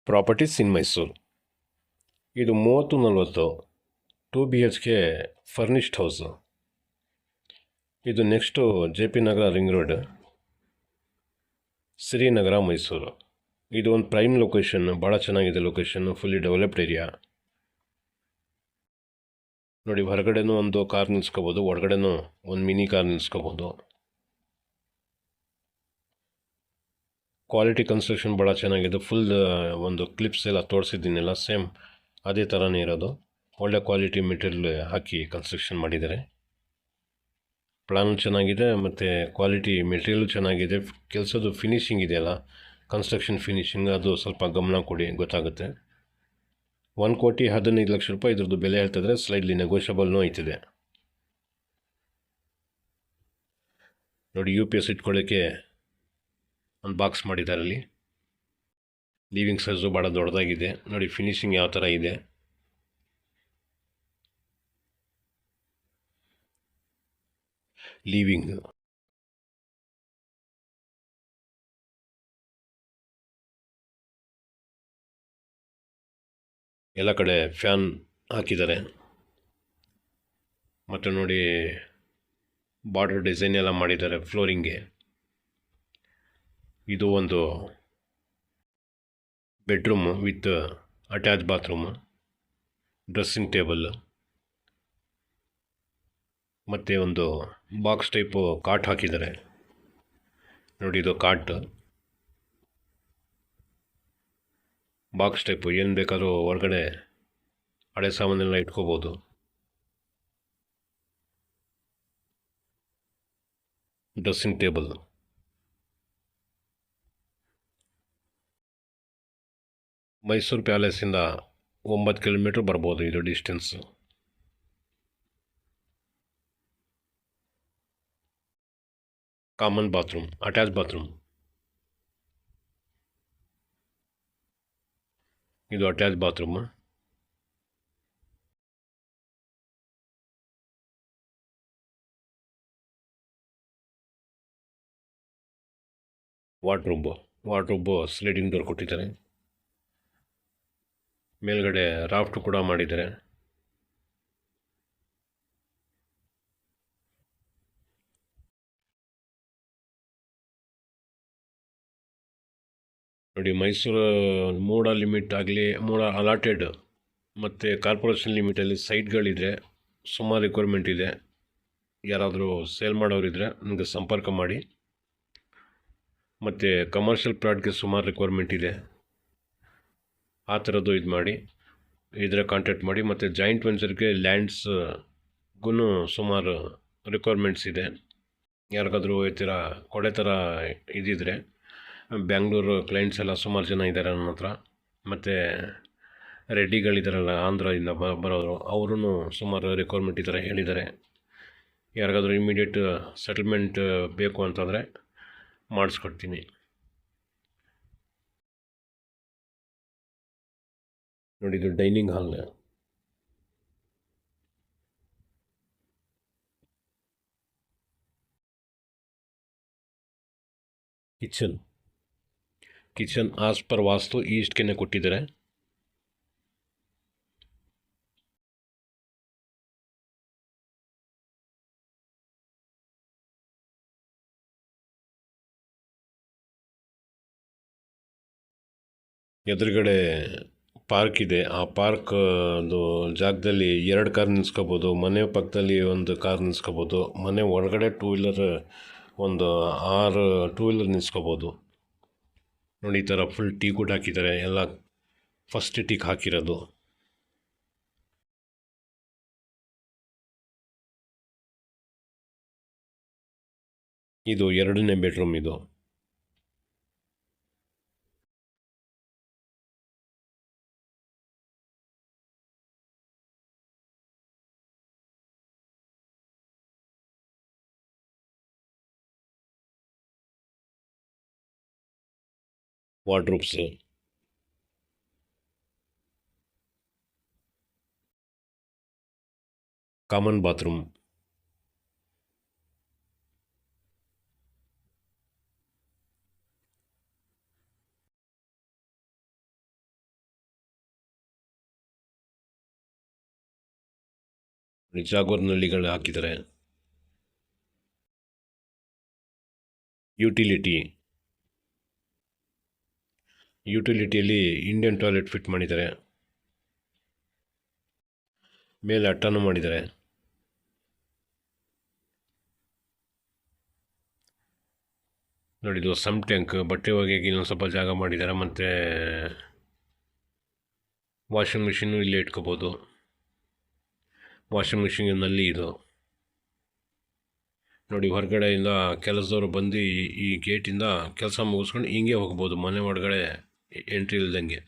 Properties ಇನ್ ಮೈಸೂರು. ಇದು 30-40 2 BHK furnished house. ಇದು next JP ನಗರ ring road, Srinagar, Mysuru. ಇದು ಒಂದು ಪ್ರೈಮ್ ಲೊಕೇಶನ್, ಭಾಳ ಚೆನ್ನಾಗಿದೆ ಲೊಕೇಶನ್ನು, ಫುಲ್ಲಿ ಡೆವಲಪ್ಡ್ ಏರಿಯಾ. ನೋಡಿ, ಹೊರಗಡೆನೂ ಒಂದು ಕಾರ್ ನಿಲ್ಸ್ಕೋಬೋದು, ಒಳಗಡೆನೂ ಒಂದು ಮಿನಿ ಕಾರ್ ನಿಲ್ಸ್ಕೋಬೋದು. ಕ್ವಾಲಿಟಿ ಕನ್ಸ್ಟ್ರಕ್ಷನ್ ಭಾಳ ಚೆನ್ನಾಗಿದೆ. ಫುಲ್ ಒಂದು ಕ್ಲಿಪ್ಸ್ ಎಲ್ಲ ತೋರಿಸಿದ್ದೀನಿಲ್ಲ, ಸೇಮ್ ಅದೇ ಥರನೇ ಇರೋದು. ಒಳ್ಳೆ ಕ್ವಾಲಿಟಿ ಮೆಟೀರಿಯಲ್ ಹಾಕಿ ಕನ್ಸ್ಟ್ರಕ್ಷನ್ ಮಾಡಿದ್ದಾರೆ. ಪ್ಲಾನ್ ಚೆನ್ನಾಗಿದೆ ಮತ್ತು ಕ್ವಾಲಿಟಿ ಮೆಟೀರಿಯಲ್ ಚೆನ್ನಾಗಿದೆ. ಕೆಲಸದ್ದು ಫಿನಿಶಿಂಗ್ ಇದೆಯಲ್ಲ, ಕನ್ಸ್ಟ್ರಕ್ಷನ್ ಫಿನಿಶಿಂಗ್, ಅದು ಸ್ವಲ್ಪ ಗಮನ ಕೊಡಿ, ಗೊತ್ತಾಗುತ್ತೆ. 1,15,00,000 ರೂಪಾಯಿ ಇದ್ರದ್ದು ಬೆಲೆ ಹೇಳ್ತಿದ್ರೆ, ಸ್ಲೈಡ್ಲಿ ನೆಗೋಷಿಯಬಲ್ನೂ ಐತಿದೆ. ನೋಡಿ, UPS ಇಟ್ಕೊಳ್ಳೋಕ್ಕೆ ಒಂದು ಬಾಕ್ಸ್ ಮಾಡಿದ್ದಾರೆ ಅಲ್ಲಿ. ಲೀವಿಂಗ್ ಸೈಜು ಭಾಳ ದೊಡ್ಡದಾಗಿದೆ. ನೋಡಿ ಫಿನಿಶಿಂಗ್ ಯಾವ ಥರ ಇದೆ. ಲೀವಿಂಗ್ ಎಲ್ಲ ಕಡೆ ಫ್ಯಾನ್ ಹಾಕಿದ್ದಾರೆ. ಮತ್ತು ನೋಡಿ, ಬಾರ್ಡರ್ ಡಿಸೈನ್ ಎಲ್ಲ ಮಾಡಿದ್ದಾರೆ ಫ್ಲೋರಿಂಗ್ಗೆ. ಇದು ಒಂದು bedroom with attach bathroom, dressing table ಮತ್ತು ಒಂದು ಬಾಕ್ಸ್ ಟೈಪು ಕಾಟ್ ಹಾಕಿದ್ದಾರೆ. ನೋಡಿ, ಇದು ಕಾಟ್ ಬಾಕ್ಸ್ ಟೈಪು, ಏನು ಬೇಕಾದ್ರೂ ಹೊರಗಡೆ ಹಳೆ ಸಾಮಾನೆಲ್ಲ ಇಟ್ಕೋಬೋದು. Dressing table. ಮೈಸೂರು ಪ್ಯಾಲೇಸಿಂದ 9 ಕಿಲೋಮೀಟ್ರ್ ಬರ್ಬೋದು ಇದು distance. Common bathroom, attach bathroom. ಇದು attach bathroom. Wardrobe sliding door ಕೊಟ್ಟಿದ್ದಾರೆ. ಮೇಲ್ಗಡೆ ರಾಫ್ಟ್ ಕೂಡ ಮಾಡಿದ್ದಾರೆ. ನೋಡಿ, ಮೈಸೂರು ಮೂಡ ಲಿಮಿಟ್ ಆಗಲಿ, ಮೂಡ ಅಲಾಟೆಡ್ ಮತ್ತು ಕಾರ್ಪೊರೇಷನ್ ಲಿಮಿಟಲ್ಲಿ ಸೈಟ್ಗಳಿದೆ. ಸುಮಾರು ರಿಕ್ವೈರ್ಮೆಂಟ್ ಇದೆ. ಯಾರಾದರೂ ಸೇಲ್ ಮಾಡೋರಿದ್ದರೆ ನನಗೆ ಸಂಪರ್ಕ ಮಾಡಿ. ಮತ್ತು ಕಮರ್ಷಿಯಲ್ ಪ್ಲಾಟ್ಗೆ ಸುಮಾರು ರಿಕ್ವೈರ್ಮೆಂಟ್ ಇದೆ. ಆ ಥರದ್ದು ಇದು ಮಾಡಿ, ಇದರ ಕಾಂಟ್ಯಾಕ್ಟ್ ಮಾಡಿ. ಮತ್ತು ಜಾಯಿಂಟ್ ವೆಂಚರ್ಗೆ ಲ್ಯಾಂಡ್ಸ್ಗೂ ಸುಮಾರು ರಿಕ್ವೈರ್ಮೆಂಟ್ಸ್ ಇದೆ. ಯಾರಿಗಾದ್ರೂ ಈ ಥರ ಕೊಡೆ ಥರ ಇದ್ದಿದ್ರೆ, ಬ್ಯಾಂಗ್ಳೂರು ಕ್ಲೈಂಟ್ಸ್ ಎಲ್ಲ ಸುಮಾರು ಜನ ಇದ್ದಾರೆ ನನ್ನ ಹತ್ರ. ಮತ್ತು ರೆಡ್ಡಿಗಳಿದ್ದಾರಲ್ಲ, ಆಂಧ್ರದಿಂದ ಬರೋರು, ಅವರೂ ಸುಮಾರು ರಿಕ್ವೈರ್ಮೆಂಟ್ ಈ ಥರ ಹೇಳಿದ್ದಾರೆ. ಯಾರಿಗಾದ್ರೂ ಇಮಿಡಿಯೇಟ್ ಸೆಟಲ್ಮೆಂಟ್ ಬೇಕು ಅಂತಂದರೆ ಮಾಡಿಸ್ಕೊಡ್ತೀನಿ. ನೋಡಿ, ಇದು dining hall. Kitchen as per vastu ಈಸ್ಟ್ಗೆ ಕೊಟ್ಟಿದ್ದಾರೆ. ಎದುರುಗಡೆ ಪಾರ್ಕ್ ಇದೆ. ಆ ಪಾರ್ಕ್ ಒಂದು ಜಾಗದಲ್ಲಿ 2 ಕಾರ್ ನಿಲ್ಸ್ಕೋಬೋದು. ಮನೆ ಪಕ್ಕದಲ್ಲಿ ಒಂದು ಕಾರ್ ನಿಲ್ಸ್ಕೋಬೋದು. ಮನೆ ಒಳಗಡೆ 2 ವೀಲರ್ ಒಂದು 6 2 ವೀಲರ್ ನಿಲ್ಸ್ಕೋಬೋದು. ನೋಡಿ, ಈ ಥರ ಫುಲ್ ಟೀ ಕೂಡ ಹಾಕಿದ್ದಾರೆ. ಎಲ್ಲ ಫಸ್ಟ್ ಟೀಕ್ ಹಾಕಿರೋದು. ಇದು 2ನೇ ಬೆಡ್ರೂಮ್. ಇದು ವಾರ್ಡ್ರೋಬ್ಸ್, ಕಾಮನ್ ಬಾತ್ರೂಮ್. ಜಾಗೋರ್ ನಲ್ಲಿಗಳು ಹಾಕಿದ್ದಾರೆ. ಯುಟಿಲಿಟಿಯಲ್ಲಿ ಇಂಡಿಯನ್ ಟಾಯ್ಲೆಟ್ ಫಿಟ್ ಮಾಡಿದ್ದಾರೆ. ಮೇಲೆ ಅಟ್ಟನ್ನು ಮಾಡಿದ್ದಾರೆ. ನೋಡಿ, ಇದು ಸಮ್ ಟ್ಯಾಂಕ್, ಬಟ್ಟೆ ಒಗೆಗೆ ಇನ್ನೊಂದು ಸ್ವಲ್ಪ ಜಾಗ ಮಾಡಿದ್ದಾರೆ. ಮತ್ತು ವಾಷಿಂಗ್ ಮಿಷಿನ್ನು ಇಲ್ಲೇ ಇಟ್ಕೋಬೋದು. ವಾಷಿಂಗ್ ಮಿಷಿನ್ನಲ್ಲಿ ಇದು ನೋಡಿ, ಹೊರಗಡೆಯಿಂದ ಕೆಲಸದವರು ಬಂದು ಈ ಗೇಟಿಂದ ಕೆಲಸ ಮುಗಿಸ್ಕೊಂಡು ಹಿಂಗೆ ಹೋಗ್ಬೋದು, ಮನೆ ಒಳಗಡೆ ಎಂಟ್ರಿ ಇಲ್ದಂಗೆ.